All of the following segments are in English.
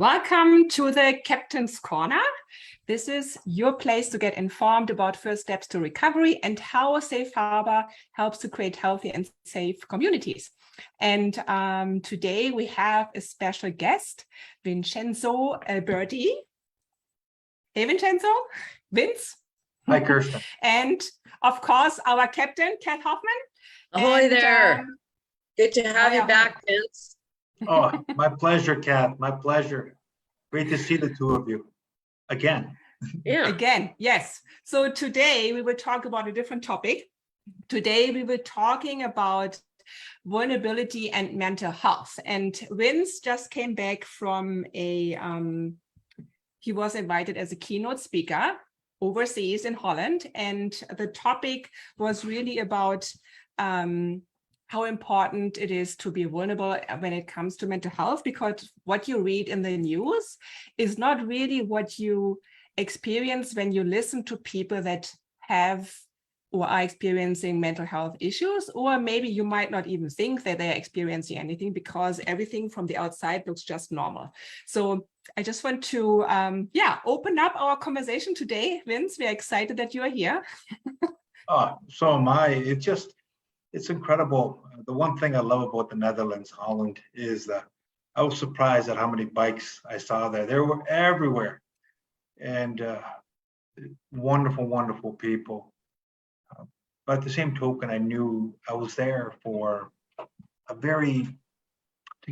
Welcome to the Captain's Corner. This is your place to get informed about first steps to recovery and how a safe harbor helps to create healthy and safe communities. And today we have a special guest, Vincenzo Aliberti. Hey, Vincenzo. Vince. Hi, Kirsten. And of course, our captain, Kath Hoffman. Ahoy and, there. Good to have you back, Vince. Oh, my pleasure, Kath. My pleasure. Great to see the two of you again. Yeah. Again, yes. So today we will talk about a different topic. Today we were talking about vulnerability and mental health. And Vince just came back from he was invited as a keynote speaker overseas in Holland. And the topic was really about how important it is to be vulnerable when it comes to mental health, because what you read in the news is not really what you experience when you listen to people that have or are experiencing mental health issues, or maybe you might not even think that they're experiencing anything because everything from the outside looks just normal. So I just want to, open up our conversation today. Vince, we're excited that you are here. Oh, so am I. It's incredible. The one thing I love about the Netherlands, Holland, is that I was surprised at how many bikes I saw there. They were everywhere. And wonderful, wonderful people. But at the same token, I knew I was there for to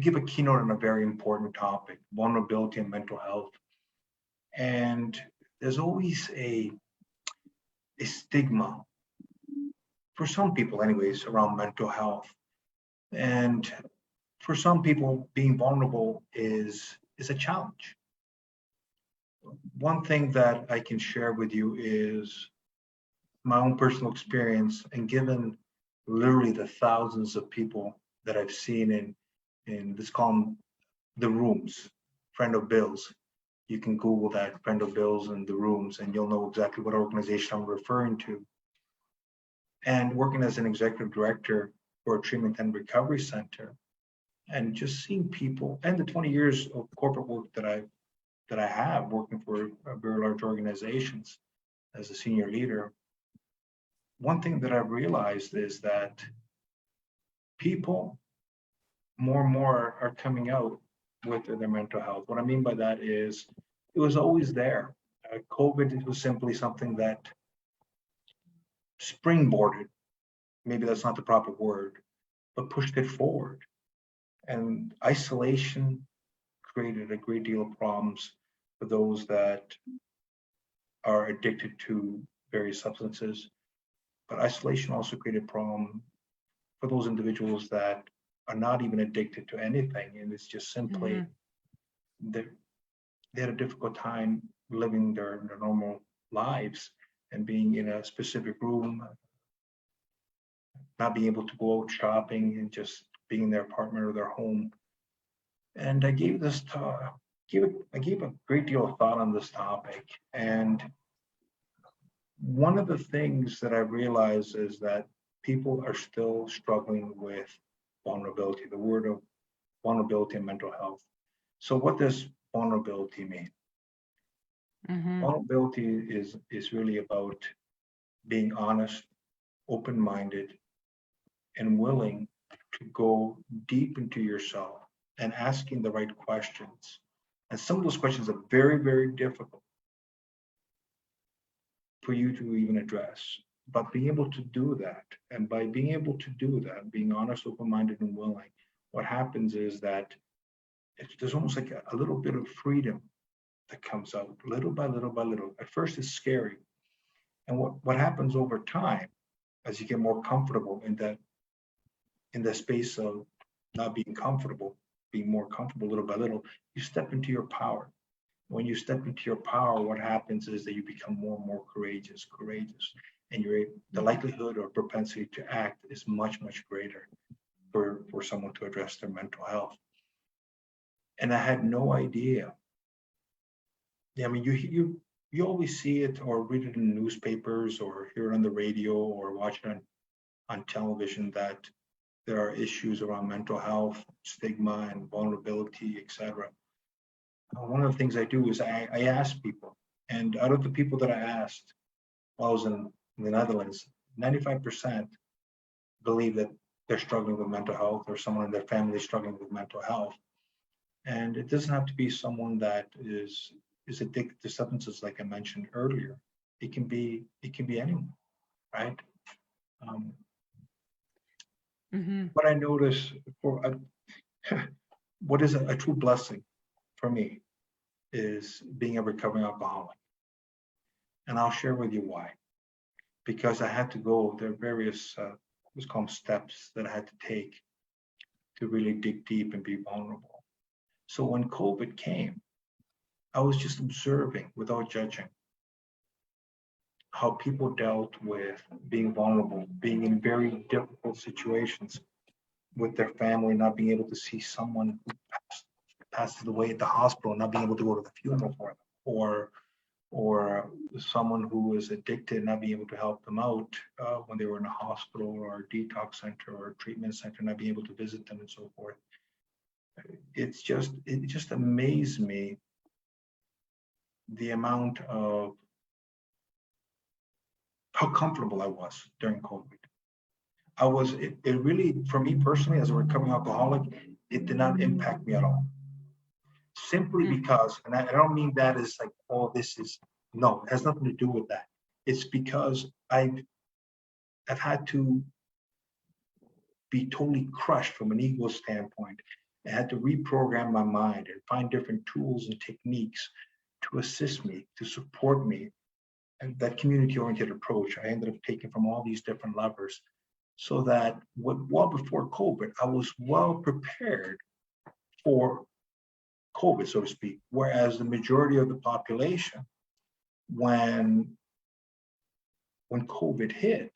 give a keynote on a very important topic, vulnerability and mental health. And there's always a stigma, for some people anyways, around mental health. And for some people, being vulnerable is a challenge. One thing that I can share with you is my own personal experience, and given literally the thousands of people that I've seen in let's call them the rooms, friend of Bill's. You can Google that, friend of Bill's and the rooms, and you'll know exactly what organization I'm referring to. And working as an executive director for a treatment and recovery center, and just seeing people, and the 20 years of corporate work that I have working for very large organizations as a senior leader, one thing that I've realized is that people more and more are coming out with their mental health. What I mean by that is it was always there. COVID was simply something that springboarded, maybe that's not the proper word, but pushed it forward. And isolation created a great deal of problems for those that are addicted to various substances. But isolation also created a problem for those individuals that are not even addicted to anything. And it's just simply, they had a difficult time living their normal lives and being in a specific room, not being able to go out shopping and just being in their apartment or their home. And I gave this talk, I gave a great deal of thought on this topic. And one of the things that I realized is that people are still struggling with vulnerability, the word of vulnerability and mental health. So what does vulnerability mean? Vulnerability is really about being honest, open-minded, and willing to go deep into yourself and asking the right questions. And some of those questions are very, very difficult for you to even address. But being able to do that, and by being able to do that, being honest, open-minded, and willing, what happens is that there's almost like a little bit of freedom that comes out little by little by little. At first, it's scary. And what happens over time, as you get more comfortable in the space of not being comfortable, being more comfortable little by little, you step into your power. When you step into your power, what happens is that you become more and more courageous, and the likelihood or propensity to act is much, much greater for someone to address their mental health. And I had no idea. I mean, you always see it or read it in newspapers or hear it on the radio or watch it on television that there are issues around mental health, stigma, and vulnerability, etc. one of the things I do is I ask people, and out of the people that I asked while I was in the Netherlands, 95% believe that they're struggling with mental health, or someone in their family is struggling with mental health. And it doesn't have to be someone that is addicted to substances, like I mentioned earlier. It can be anyone, right? What I notice what is a true blessing for me is being a recovering alcoholic. And I'll share with you why. Because I had to go, there are various what's called steps that I had to take to really dig deep and be vulnerable. So when COVID came, I was just observing without judging how people dealt with being vulnerable, being in very difficult situations with their family, not being able to see someone who passes away at the hospital, not being able to go to the funeral for them, or someone who is addicted, not being able to help them out when they were in a hospital or a detox center or a treatment center, not being able to visit them and so forth. It just amazed me the amount of how comfortable I was during COVID. It really, for me personally, as a recovering alcoholic, it did not impact me at all. Simply because, and I don't mean that as like, oh, this is, no, it has nothing to do with that. It's because I've had to be totally crushed from an ego standpoint. I had to reprogram my mind and find different tools and techniques to assist me, to support me. And that community-oriented approach, I ended up taking from all these different levers, so that well before COVID, I was well prepared for COVID, so to speak. Whereas the majority of the population, when COVID hit,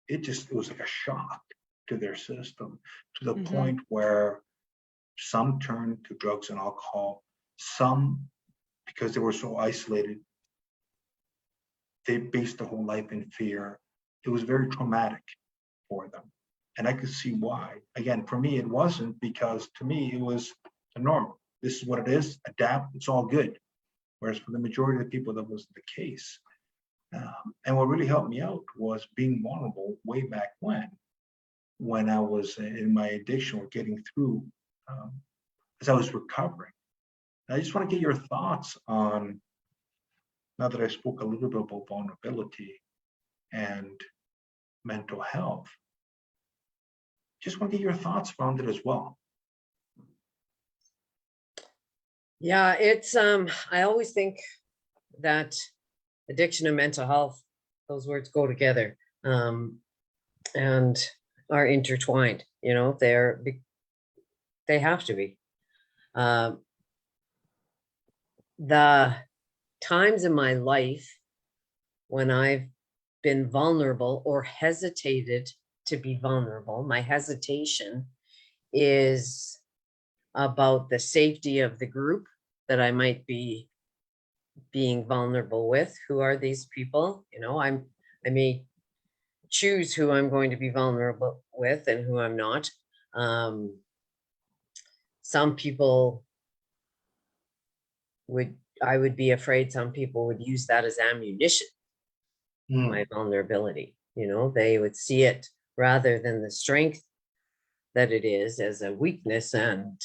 it was like a shock to their system, to the point where some turned to drugs and alcohol, some, because they were so isolated, they based their whole life in fear. It was very traumatic for them. And I could see why. Again, for me, it wasn't, because to me, it was the normal. This is what it is, adapt, it's all good. Whereas for the majority of the people, that wasn't the case. And what really helped me out was being vulnerable way back when I was in my addiction, or getting through, as I was recovering. And I just want to get your thoughts on, now that I spoke a little bit about vulnerability and mental health, just want to get your thoughts around it as well. Yeah, it's I always think that addiction and mental health, those words go together, and are intertwined. You know, they have to be. The times in my life when I've been vulnerable or hesitated to be vulnerable, my hesitation is about the safety of the group that I might be being vulnerable with. Who are these people? You know, I may choose who I'm going to be vulnerable with and who I'm not. Some people I would be afraid some people would use that as ammunition, my vulnerability. You know, they would see it rather than the strength that it is as a weakness, and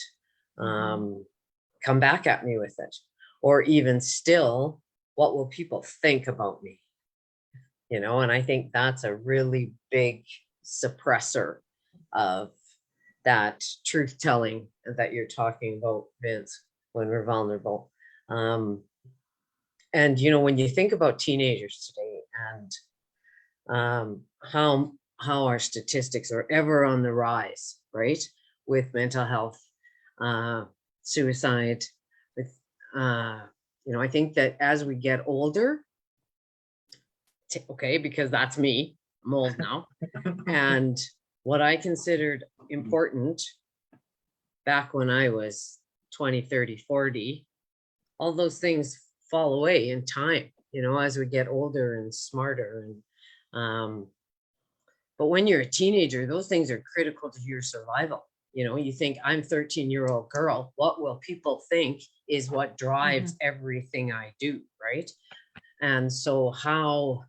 come back at me with it. Or even still, what will people think about me? You know, and I think that's a really big suppressor of that truth telling that you're talking about, Vince, when we're vulnerable. And, you know, when you think about teenagers today, and how our statistics are ever on the rise, right? With mental health, suicide, with, you know, I think that as we get older, okay, because that's me, I'm old now, and what I considered important back when I was 20, 30, 40, all those things fall away in time, you know, as we get older and smarter. And but when you're a teenager, those things are critical to your survival. You know, you think I'm 13-year-old girl, what will people think is what drives everything I do, right? And so how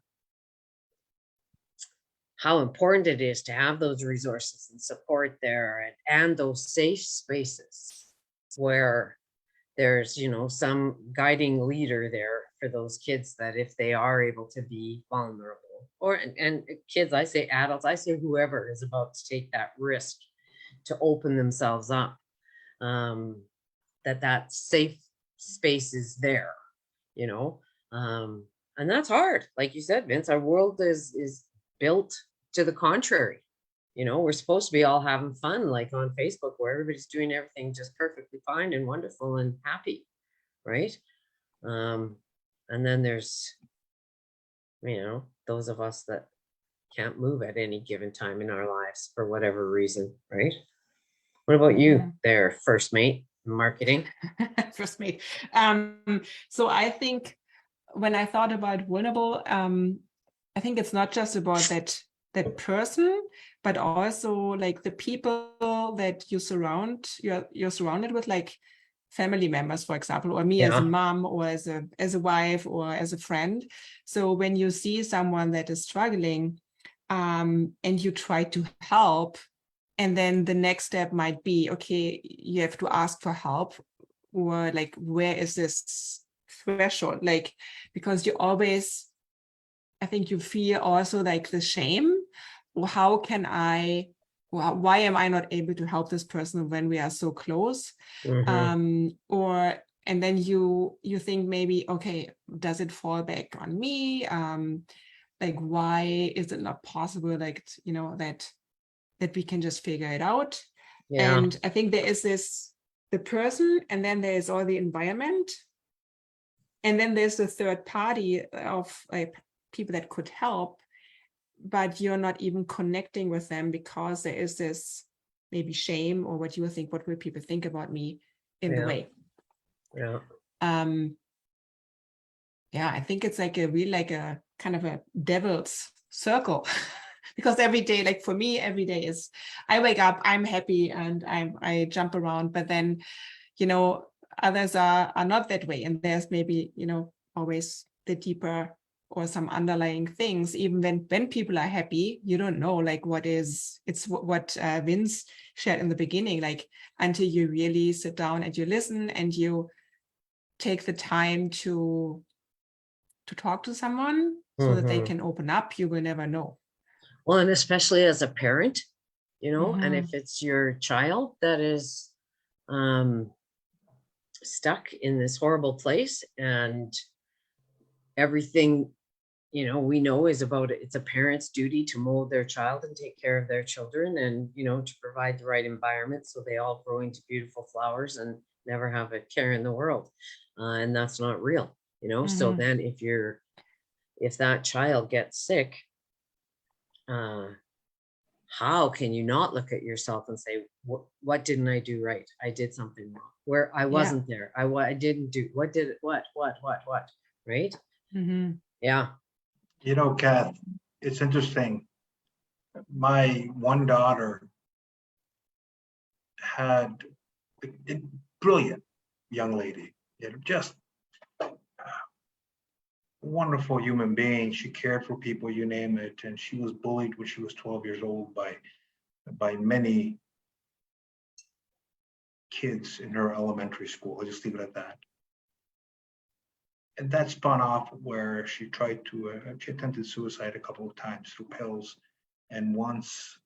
important it is to have those resources and support there, and those safe spaces where there's, you know, some guiding leader there for those kids, that if they are able to be vulnerable, or and kids, I say adults, I say whoever is about to take that risk to open themselves up, that safe space is there, you know. And that's hard, like you said, Vince. Our world is built to the contrary. You know, we're supposed to be all having fun, like on Facebook, where everybody's doing everything just perfectly fine and wonderful and happy, right? And then there's, you know, those of us that can't move at any given time in our lives for whatever reason, right? What about you there, first mate, marketing? First mate. So I think when I thought about vulnerable, I think it's not just about that person, but also like the people that you're surrounded with, like family members, for example, or me as a mom, or as a wife, or as a friend. So when you see someone that is struggling, and you try to help, and then the next step might be, okay, you have to ask for help, or like, where is this threshold? Like, because you always, I think you feel also like the shame, or why am I not able to help this person when we are so close? And then you think maybe, okay, does it fall back on me? Like, why is it not possible, like, you know, that we can just figure it out? And I think there is the person, and then there is all the environment, and then there's the third party of like people that could help, but you're not even connecting with them because there is this maybe shame, or what you think, what will people think about me, in the way. I think it's like a kind of a devil's circle. Because every day, like for me, every day is, I wake up, I'm happy, and I jump around, but then, you know, others are not that way, and there's maybe, you know, always the deeper or some underlying things. Even when people are happy, you don't know like what Vince shared in the beginning, like until you really sit down and you listen and you take the time to talk to someone so that they can open up, you will never know. Well, and especially as a parent, you know, and if it's your child that is stuck in this horrible place, and everything, you know, we know is about it. It's a parent's duty to mold their child and take care of their children, and, you know, to provide the right environment so they all grow into beautiful flowers and never have a care in the world. And that's not real, you know. So then if that child gets sick, how can you not look at yourself and say, what didn't I do right? I did something wrong, where I wasn't there. I didn't do, what did it, what, right? Yeah. You know, Kath, it's interesting. My one daughter had a brilliant young lady, just wonderful human being. She cared for people, you name it. And she was bullied when she was 12 years old by many kids in her elementary school. I'll just leave it at that. And that spun off where she attempted suicide a couple of times through pills. And once,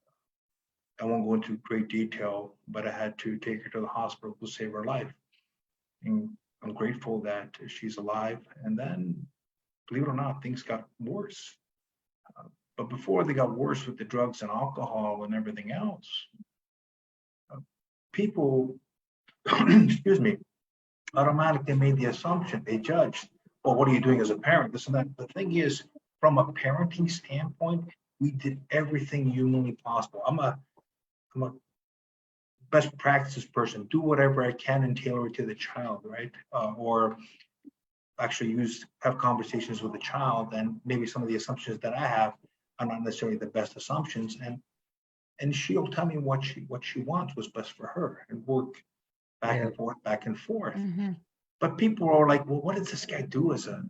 I won't go into great detail, but I had to take her to the hospital to save her life. And I'm grateful that she's alive. And then, believe it or not, things got worse. But before they got worse with the drugs and alcohol and everything else, people, excuse me, automatically made the assumption, they judged, well, what are you doing as a parent? This and that. The thing is, from a parenting standpoint, we did everything humanly possible. I'm a best practices person, do whatever I can and tailor it to the child, right? Or actually have conversations with the child, and maybe some of the assumptions that I have are not necessarily the best assumptions. And and she'll tell me what she wants, what's best for her, and work back and forth, back and forth. But people are like, well, what does this guy do as a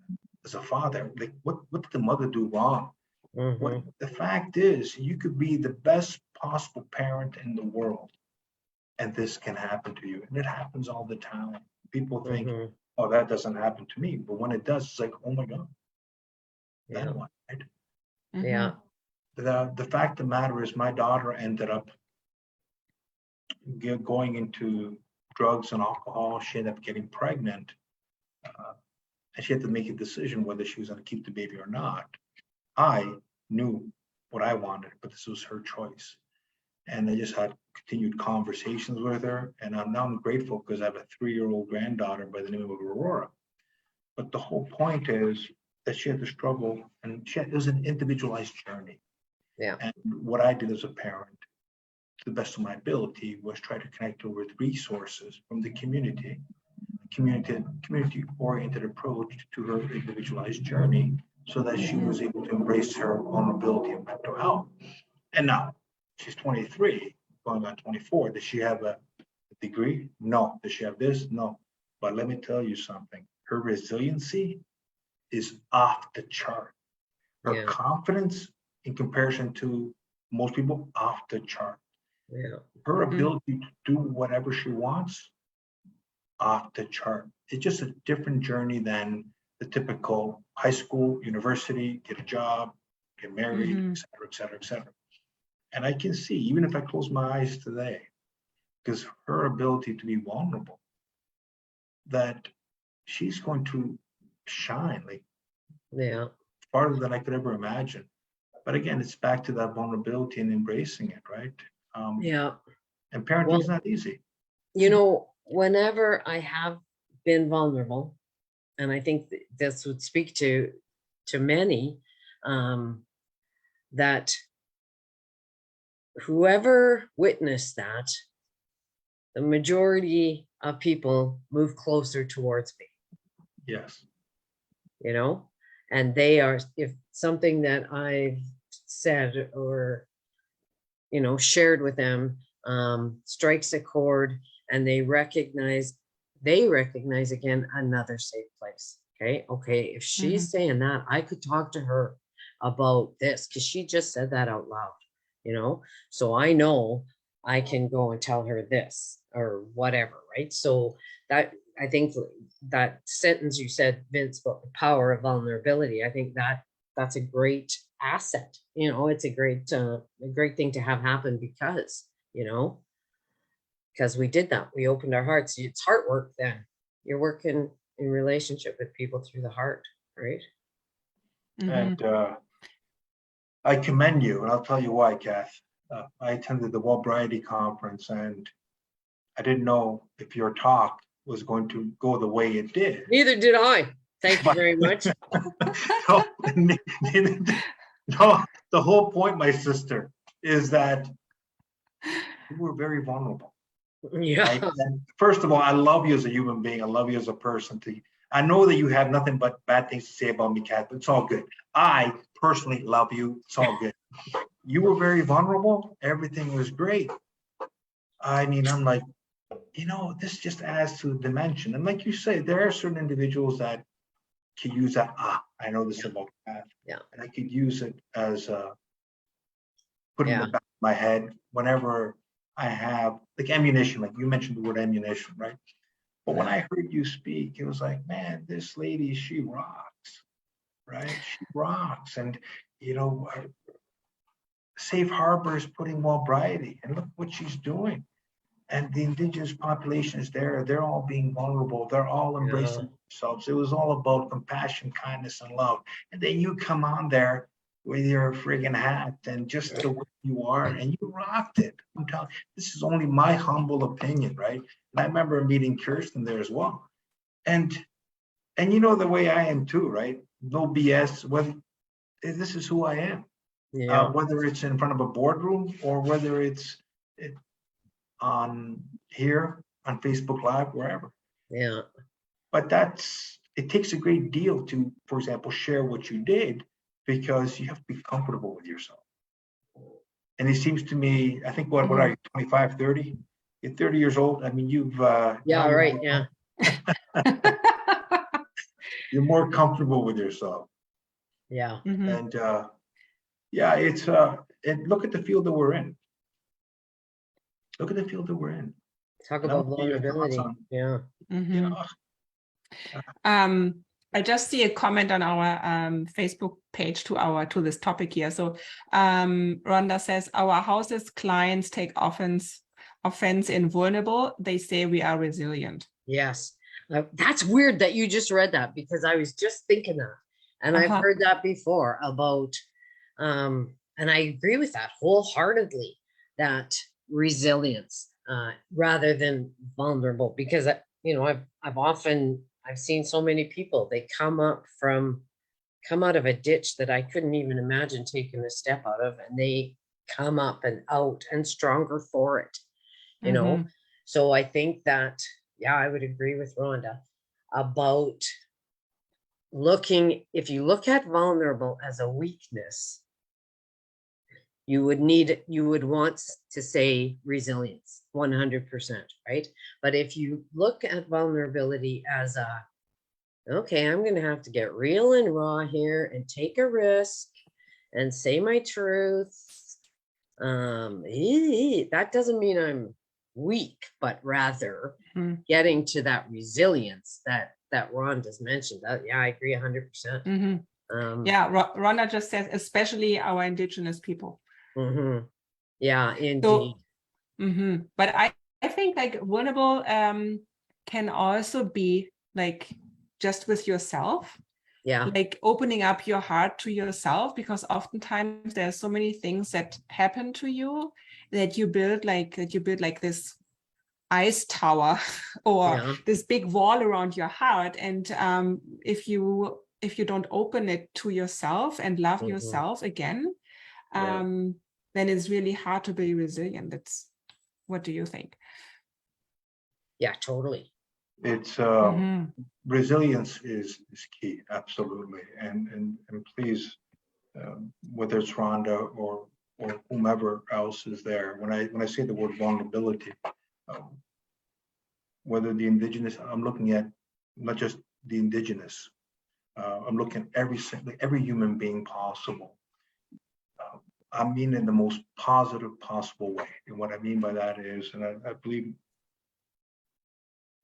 father? Like, what did the mother do wrong? What the fact is, you could be the best possible parent in the world, and this can happen to you, and it happens all the time. People think, oh, that doesn't happen to me, but when it does, it's like, oh my God, then what? Right? Yeah. The fact of the matter is, my daughter ended up going into drugs and alcohol. She ended up getting pregnant, and she had to make a decision whether she was going to keep the baby or not. I knew what I wanted, but this was her choice. And I just had continued conversations with her. And now I'm grateful because I have a 3-year-old granddaughter by the name of Aurora. But the whole point is that she had to struggle, and it was an individualized journey. Yeah. And what I did as a parent, to the best of my ability, was try to connect her with resources from the community-oriented approach to her individualized journey, so that she was able to embrace her vulnerability and mental health. And now she's 23, going on 24. Does she have a degree? No. Does she have this? No. But let me tell you something. Her resiliency is off the chart. Her confidence, in comparison to most people, off the chart. Yeah. Her ability to do whatever she wants, off the chart. It's just a different journey than the typical high school, university, get a job, get married, et cetera, et cetera, et cetera. And I can see, even if I close my eyes today, because her ability to be vulnerable, that she's going to shine like farther than I could ever imagine. But again, it's back to that vulnerability and embracing it, right? And parenting is not easy. You know, whenever I have been vulnerable, and I think this would speak to many, that whoever witnessed that, the majority of people move closer towards me. Yes. You know, and they are, if something that I've said or, you know, shared with them strikes a chord, and they recognize again another safe place. Okay, if she's saying that, I could talk to her about this because she just said that out loud, you know, so I know I can go and tell her this or whatever, right? So that, I think that sentence you said, Vince, about the power of vulnerability, I think that's a great asset. You know, it's a great thing to have happen because, you know, because we did that. We opened our hearts. It's heart work then. You're working in relationship with people through the heart, right? And I commend you, and I'll tell you why, Kath. I attended the Vulnerably conference, and I didn't know if your talk was going to go the way it did. Neither did I. Thank you very much. No, the whole point, my sister, is that you were very vulnerable. Yeah. Right? And first of all, I love you as a human being. I love you as a person. I know that you have nothing but bad things to say about me, Kath, but it's all good. I personally love you. It's all good. You were very vulnerable. Everything was great. I mean, I'm like, you know, this just adds to the dimension. And like you say, there are certain individuals that can use that. I know this about Kath. Yeah. And I could use it as put in the back of my head whenever I have like ammunition, like you mentioned the word ammunition, right? But when I heard you speak, it was like, man, this lady, she rocks, right? She rocks. And, you know, Safe Harbours putting Vulnerably, and look what she's doing. And the indigenous population is there. They're all being vulnerable. They're all embracing themselves. It was all about compassion, kindness, and love. And then you come on there with your friggin' hat and just the way you are, and you rocked it. I'm telling you, this is only my humble opinion, right? And I remember meeting Kirsten there as well. And you know the way I am too, right? No BS. Whether this is who I am. Yeah. Whether it's in front of a boardroom or whether it's on here on Facebook Live, wherever. Yeah. But it takes a great deal to, for example, share what you did, because you have to be comfortable with yourself. And it seems to me, I think, what are you, 25, 30? You're 30 years old. I mean, you've Yeah, right. Yeah. you're more comfortable with yourself. Yeah. And yeah, it's and look at the field that we're in. Look at the field that we're in. Talk And I about wanna hear your thoughts vulnerability. Yeah. you know, I just see a comment on our Facebook page to this topic here. So Rhonda says, our house's clients take offense in vulnerable. They say we are resilient. Yes. That's weird that you just read that, because I was just thinking that. And I've heard that before about, and I agree with that wholeheartedly, that resilience rather than vulnerable, because, you know, I've seen so many people, they come out of a ditch that I couldn't even imagine taking a step out of, and they come up and out and stronger for it, you know? So I think that, yeah, I would agree with Rhonda about if you look at vulnerable as a weakness, you would want to say resilience 100%, right? But if you look at vulnerability as okay, I'm going to have to get real and raw here and take a risk and say my truth. That doesn't mean I'm weak, but rather getting to that resilience that Rhonda's mentioned. Yeah, I agree 100%. Yeah, Rhonda just says, especially our Indigenous people. Yeah, indeed. So, but I think like vulnerable can also be like just with yourself. Yeah, like opening up your heart to yourself, because oftentimes there are so many things that happen to you that you build like this ice tower or this big wall around your heart, and if you don't open it to yourself and love yourself again, then it's really hard to be resilient. What do you think? Yeah, totally. It's resilience is key, absolutely, and please, whether it's Rhonda or whomever else is there, when I say the word vulnerability, whether the Indigenous, I'm looking at not just the Indigenous, I'm looking at every human being possible. I mean in the most positive possible way, and what I mean by that is, and I believe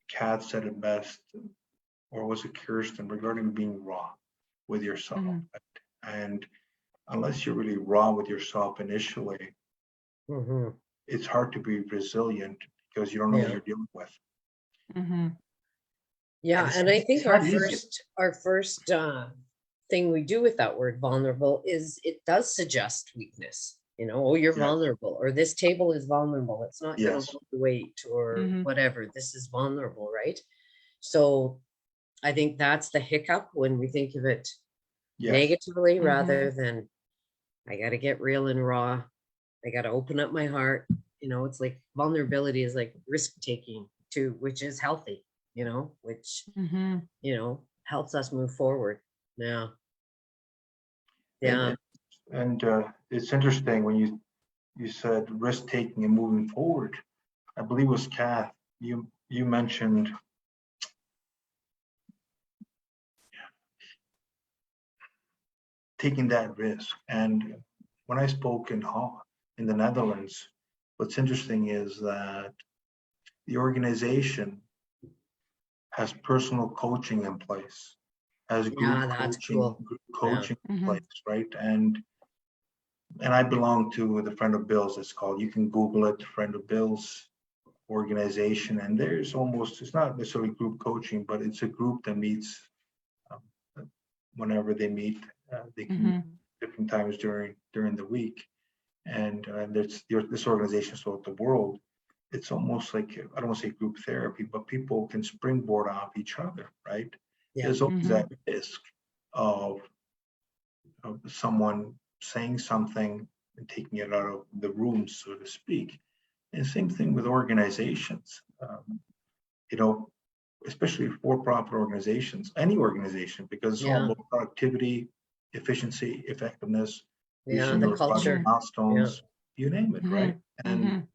Kath said it best, or was it Kirsten, regarding being raw with yourself. And unless you're really raw with yourself initially, it's hard to be resilient because you don't know what you're dealing with. Yeah, and I think our first thing we do with that word vulnerable is it does suggest weakness. You know, oh, you're vulnerable, or this table is vulnerable. It's not going to hold the weight, or whatever. This is vulnerable, right? So I think that's the hiccup when we think of it negatively, rather than I got to get real and raw. I got to open up my heart. You know, it's like vulnerability is like risk taking too, which is healthy, you know, which, you know, helps us move forward. Yeah. And it's interesting when you said risk taking and moving forward. I believe it was Kath. You mentioned taking that risk. And when I spoke in the Netherlands, what's interesting is that the organization has personal coaching in place, has group coaching in place, right? And I belong to the Friend of Bill's. It's called, you can Google it, Friend of Bill's organization. And there's it's not necessarily group coaching, but it's a group that meets whenever they meet. They can meet different times during the week. And there's this organization throughout the world. It's almost like, I don't want to say group therapy, but people can springboard off each other, right? There's always that risk of someone saying something and taking it out of the room, so to speak. And same thing with organizations, you know, especially for-profit organizations, any organization, because it's all about productivity, efficiency, effectiveness, reaching the your culture milestones, you name it, right? Mhm.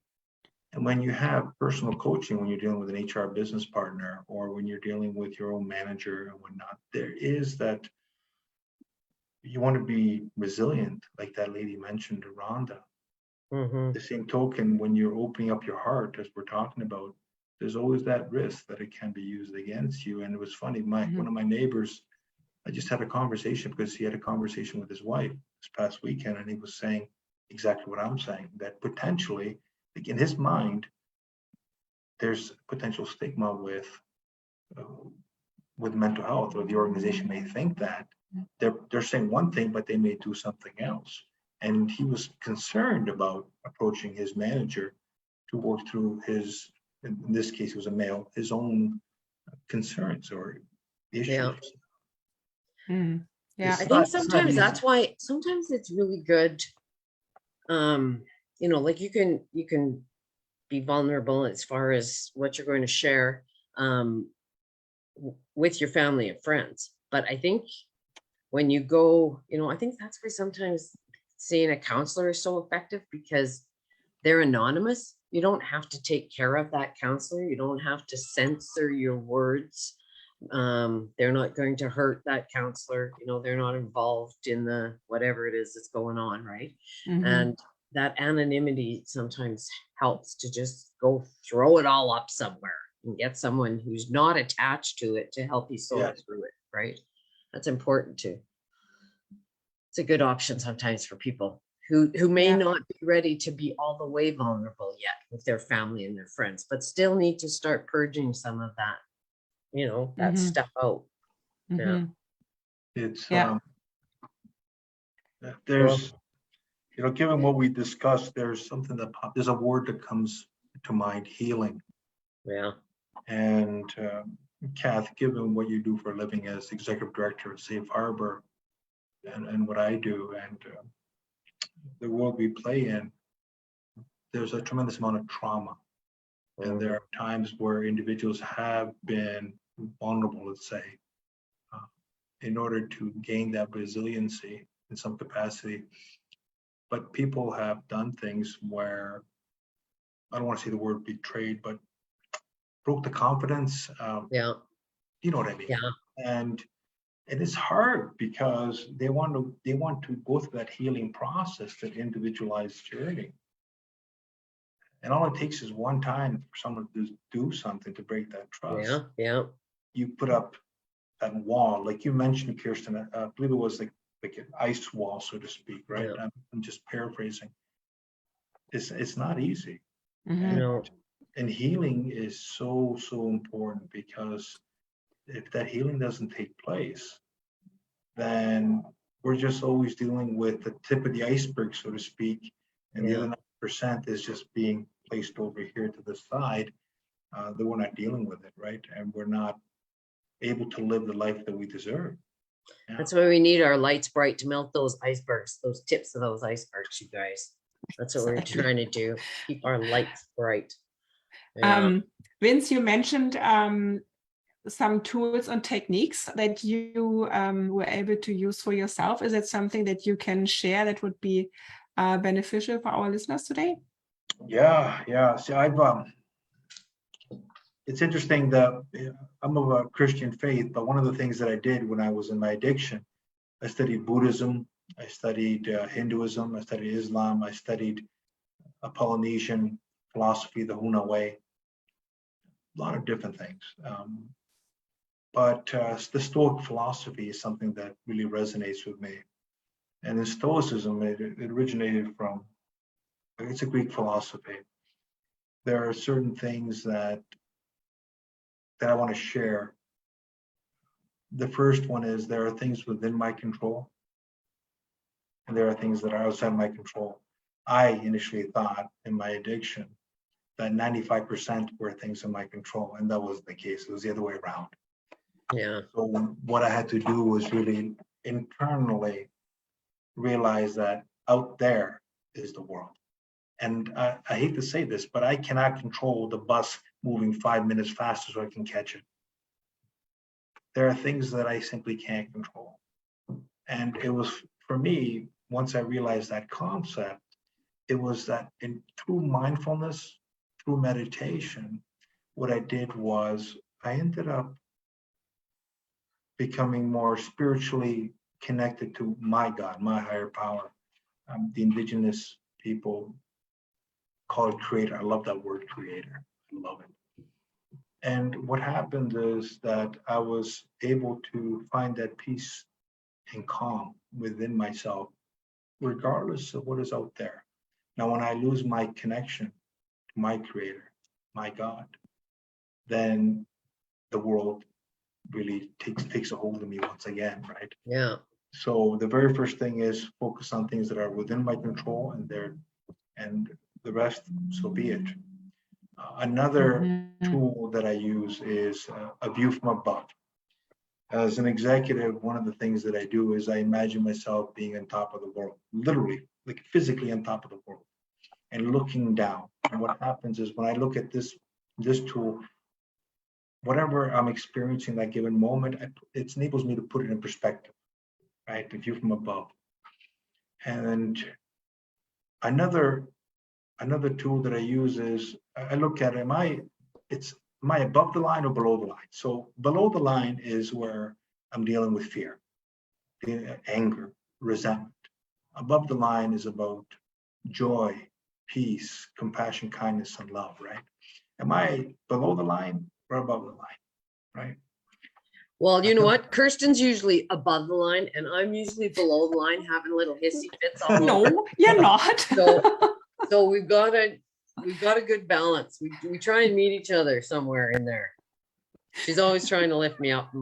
And when you have personal coaching, when you're dealing with an HR business partner, or when you're dealing with your own manager and whatnot, there is that you want to be resilient, like that lady mentioned, Rhonda. Mhm. The same token, when you're opening up your heart, as we're talking about, there's always that risk that it can be used against you. And it was funny, one of my neighbors, I just had a conversation because he had a conversation with his wife this past weekend, and he was saying exactly what I'm saying, that potentially, like in his mind, there's potential stigma with mental health, or the organization may think that they're saying one thing, but they may do something else. And he was concerned about approaching his manager to work through his, in this case, it was a male, his own concerns or issues. Yeah. Yeah, I think it's not sometimes easy. that's why sometimes it's really good. Like you can be vulnerable as far as what you're going to share with your family and friends. But I think when you go, I think that's why sometimes seeing a counselor is so effective, because they're anonymous. You don't have to take care of that counselor. You don't have to censor your words. They're not going to hurt that counselor. They're not involved in the whatever it is that's going on, right? And that anonymity sometimes helps to just go throw it all up somewhere and get someone who's not attached to it to help you sort through it, right? That's important too. It's a good option sometimes for people who may not be ready to be all the way vulnerable yet with their family and their friends, but still need to start purging some of that, that stuff out. Yeah. It's Yeah. there's given what we discussed, there's there's a word that comes to mind: healing. Yeah. And Kath, given what you do for a living as executive director at Safe Harbor, and what I do, and the world we play in, there's a tremendous amount of trauma. And there are times where individuals have been vulnerable, let's say, in order to gain that resiliency in some capacity. But people have done things where, I don't want to say the word betrayed, but broke the confidence. Yeah. You know what I mean? Yeah. And it is hard because they want to go through that healing process, that individualized journey. And all it takes is one time for someone to do something to break that trust. Yeah. Yeah. You put up that wall, like you mentioned, Kirsten. I believe it was like an ice wall, so to speak, right? Yeah. I'm just paraphrasing. It's not easy. No. And healing is so important, because if that healing doesn't take place, then we're just always dealing with the tip of the iceberg, so to speak, and the other 90% is just being placed over here to the side, that we're not dealing with it, right? And we're not able to live the life that we deserve. Yeah. That's why we need our lights bright to melt those icebergs, those tips of those icebergs, you guys. That's what we're trying to do. Keep our lights bright. Yeah. Vince, you mentioned some tools and techniques that you were able to use for yourself. Is it something that you can share that would be beneficial for our listeners today? Yeah. See, it's interesting that I'm of a Christian faith, but one of the things that I did when I was in my addiction, I studied Buddhism, I studied Hinduism, I studied Islam, I studied a Polynesian philosophy, the Huna way, a lot of different things. But the Stoic philosophy is something that really resonates with me. And in Stoicism, it originated from, it's a Greek philosophy. There are certain things that I want to share. The first one is, there are things within my control, and there are things that are outside my control. I initially thought in my addiction that 95% were things in my control, and that wasn't the case. It was the other way around. Yeah. So what I had to do was really internally realize that out there is the world. And I hate to say this, but I cannot control the bus moving 5 minutes faster so I can catch it. There are things that I simply can't control. And it was, for me, once I realized that concept, it was that through mindfulness, through meditation, what I did was I ended up becoming more spiritually connected to my God, my higher power. The indigenous people call it creator. I love that word, creator. I love it. And what happened is that I was able to find that peace and calm within myself, regardless of what is out there. Now, when I lose my connection to my creator, my God, then the world really takes a hold of me once again, right? Yeah. So the very first thing is focus on things that are within my control, and the rest, so be it. Another tool that I use is a view from above. As an executive, one of the things that I do is I imagine myself being on top of the world, literally, like physically on top of the world, and looking down. And what happens is when I look at this tool, whatever I'm experiencing that given moment, it enables me to put it in perspective, right? The view from above. And another tool that I use is I look at am I above the line or below the line? So below the line is where I'm dealing with fear, anger, resentment. Above the line is about joy, peace, compassion, kindness, and love, right? Am I below the line or above the line, right? Well, you know what? Kirsten's usually above the line, and I'm usually below the line, having little hissy fits all over. No, you're not. So we've got a good balance. We try and meet each other somewhere in there. She's always trying to lift me up.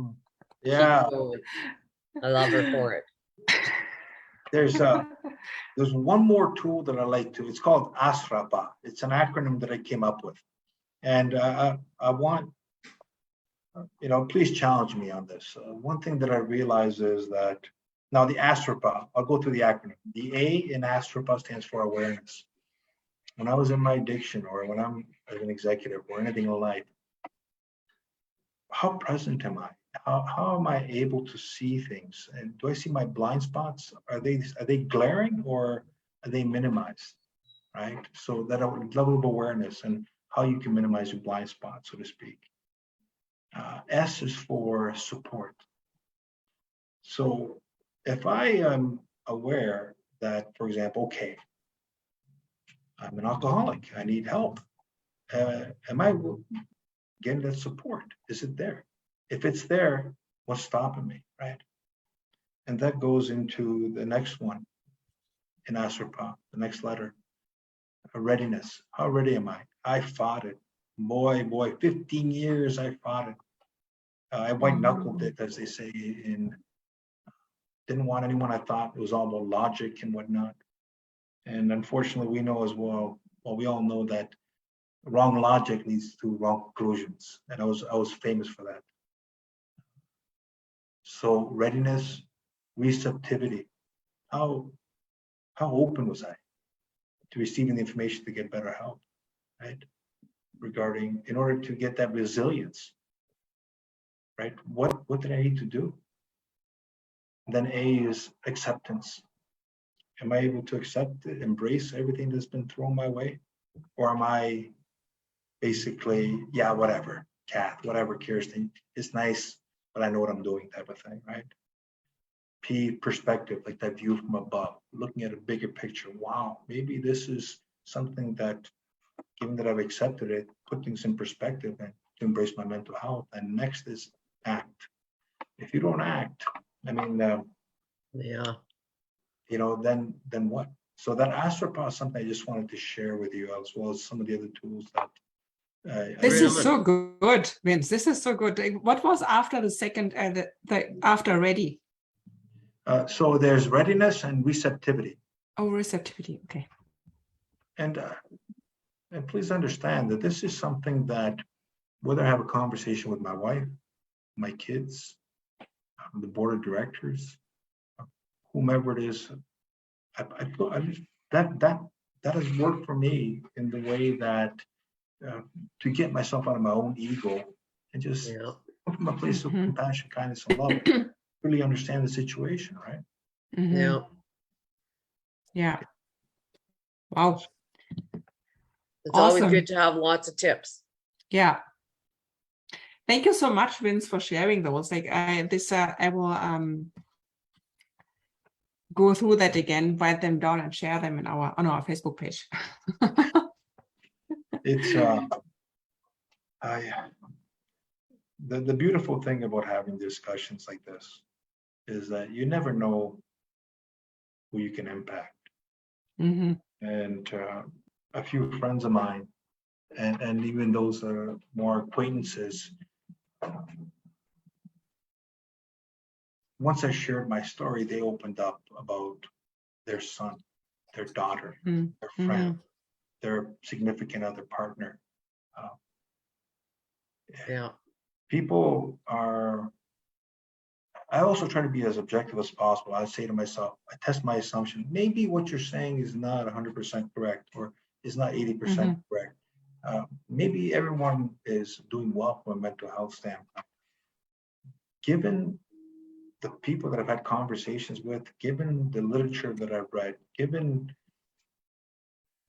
Yeah, I love her for it. there's one more tool that I like to. It's called ASRRA. It's an acronym that I came up with, and I want, please challenge me on this. One thing that I realize is that now the ASRRA. I'll go through the acronym. The A in ASRRA stands for awareness. When I was in my addiction, or when I'm as an executive, or anything in life, how present am I? How am I able to see things? And do I see my blind spots? Are they glaring, or are they minimized? Right? So that level of awareness and how you can minimize your blind spots, so to speak. S is for support. So if I am aware that, for example, okay, I'm an alcoholic, I need help. Am I getting that support? Is it there? If it's there, what's stopping me, right? And that goes into the next one in ASRRA, the next letter, readiness. How ready am I? I fought it. Boy, 15 years I fought it. I white knuckled it, as they say, didn't want anyone. I thought it was all about logic and whatnot. And unfortunately, we know as well, we all know that wrong logic leads to wrong conclusions. And I was famous for that. So readiness, receptivity. How open was I to receiving the information to get better help, right? In order to get that resilience, right? What did I need to do? And then A is acceptance. Am I able to accept it, embrace everything that's been thrown my way? Or am I basically, yeah, whatever, Kath, whatever, Kirsten, it's nice, but I know what I'm doing type of thing, right? P, perspective, like that view from above, looking at a bigger picture. Wow, maybe this is something that, given that I've accepted it, put things in perspective and to embrace my mental health. And next is act. If you don't act, I mean, Yeah. Then what? So that ASRRA is something I just wanted to share with you, as well as some of the other tools that. This is so good, Vince. This is so good. What was after the second, after ready? So there's readiness and receptivity. Oh, receptivity. Okay. And please understand that this is something that, whether I have a conversation with my wife, my kids, the board of directors, whomever it is, that has worked for me in the way that to get myself out of my own ego and just come from a place of compassion, kindness, and love, really understand the situation, right? Yeah. Yeah. Wow. It's always Awesome. good to have lots of tips. Yeah. Thank you so much, Vince, for sharing those. Like I will go through that again, write them down, and share them on our Facebook page. It's the beautiful thing about having discussions like this is that you never know who you can impact. Mm-hmm. And a few friends of mine, and even those that are more acquaintances, once I shared my story, they opened up about their son, their daughter, Mm-hmm. their friend, their significant other partner. Yeah. People are, I also try to be as objective as possible. I say to myself, I test my assumption. Maybe what you're saying is not 100% correct, or is not 80% correct. Maybe everyone is doing well from a mental health standpoint. Given the people that I've had conversations with, given the literature that I've read, given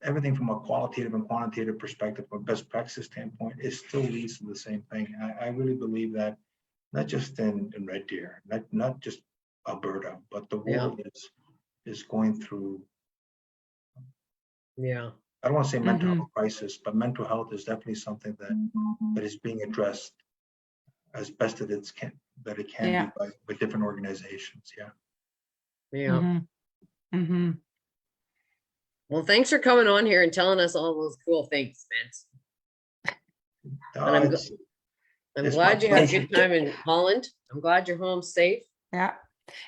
everything from a qualitative and quantitative perspective, from a best practice standpoint, it still leads to the same thing. I really believe that, not just in Red Deer, not just Alberta, but the world is going through, Yeah. I don't want to say mental health crisis, but mental health is definitely something that is being addressed as best as it can be by different organizations. Yeah. Yeah. Well, thanks for coming on here and telling us all those cool things, Vince. And I'm glad you had a good time in Holland. I'm glad you're home safe. Yeah.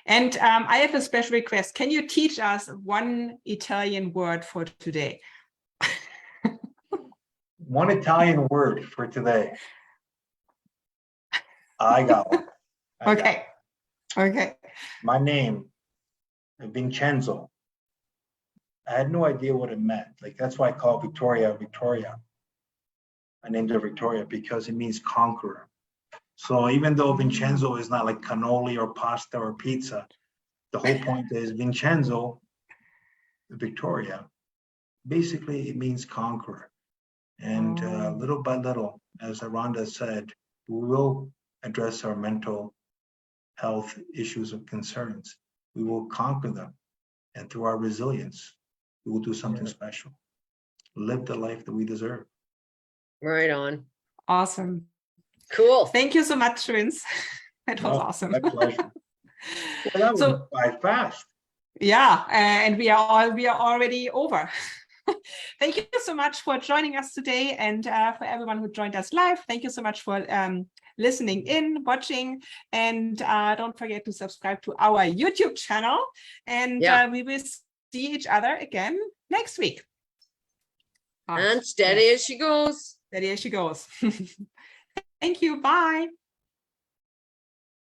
And I have a special request. Can you teach us one Italian word for today? One Italian word for today. I got one. Okay. My name, Vincenzo. I had no idea what it meant. Like, that's why I call Victoria, Victoria. I named her Victoria because it means conqueror. So even though Vincenzo is not like cannoli or pasta or pizza, the whole point is Vincenzo, Victoria. Basically, it means conqueror. And little by little, as Rhonda said, we will address our mental health issues and concerns. We will conquer them. And through our resilience, we will do something special. Live the life that we deserve. Right on. Awesome. Cool. Thank you so much, Vince. That was awesome. My pleasure. Well, that was by fast. Yeah, and we are already over. Thank you so much for joining us today, and for everyone who joined us live. Thank you so much for listening in, watching, and don't forget to subscribe to our YouTube channel. And we will see each other again next week. And steady as she goes. Steady as she goes. Thank you. Bye.